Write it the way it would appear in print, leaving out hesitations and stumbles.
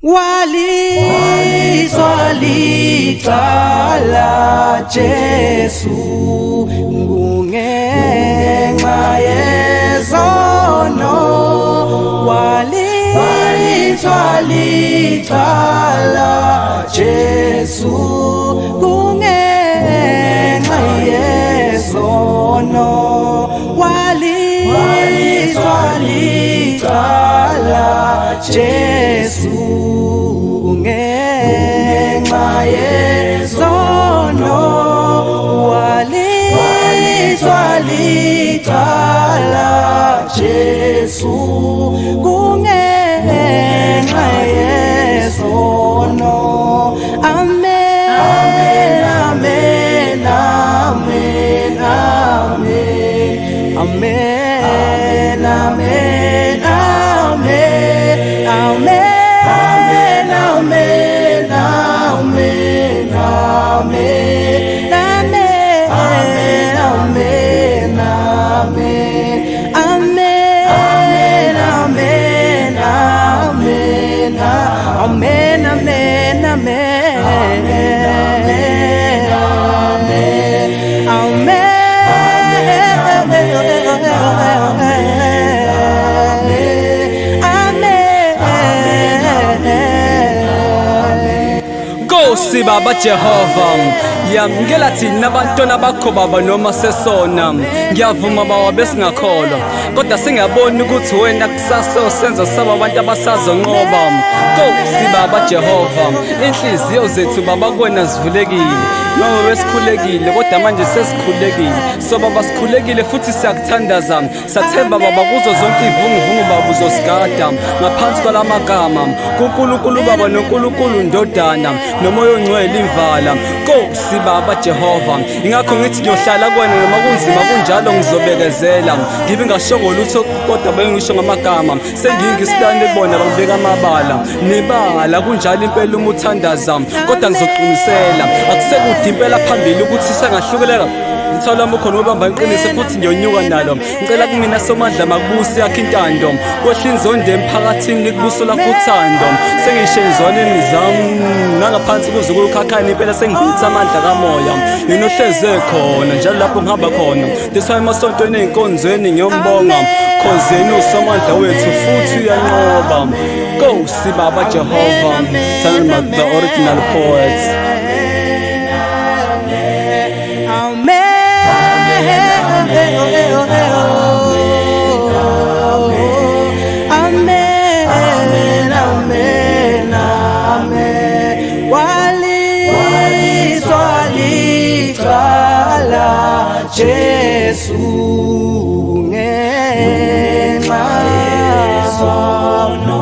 Walizwa licala Jesu kungenxa yezono. Walizwa licala Jesu kungenxa yezono. Walizwa licala Jesu kungenxa yezono. Walizwa licala Jesu kungenxa yezono. Amen, amen, amen, amen, amen, amen, amen, amen. Amen, amen, amen, Nkosi Baba Jehova, yamukela thina abantwana bakho Baba noma sesona. Ngiyavuma Baba besingakholwa, kodwa singaboni ukuthi wena kusasa usenza saba abantu abasazonqoba. Nkosi Baba Jehova, inhliziyo zethu Baba kuwena zivulekile. Noma besikhulekile kodwa manje sesikhulekile. So Baba sikhulekile futhi siyakuthandaza. Sathemba Baba kuzo zonke ivunguvungu Baba uzosigada ngaphansi kwalamagama. kuNkulunkulu Baba noNkulunkulu Ndodana nomoya ongcwele imvala. Nkosi Baba Jehova, ingakho ngithi ngiyohlala kuwena noma kunzima kunjalo ngizobekezela. Ngibe ngashongo lutho kodwa bengisho ngamagama. Sengingisilane kubona bangibeka amabala nebala kunjalo impela uma uthandaza kodwa ngizoqinisela. Akusekudala impela phambili ukuthi sengahlukelela ngithola umkhono obamba iqiniso futhi ngiyonyuka nalo. Ngicela kumina somandla makubusi yakhe intando kohlinzonde emphakathini kubuso lakho uthando. Sengisho ezwaneni zami nangaphansi kuzukukhakhani impela sengivitha amandla kamoya. Yena ohleze khona njalo lapho ngihamba khona. Ndiswa emasontweni einkonzweni ngiyombonga khonzeni usomandla wethu futhi uyanqoba. Nkosi Baba Jehova, tell me the original poets. Walizwa licala Jesu ngenxa yezono.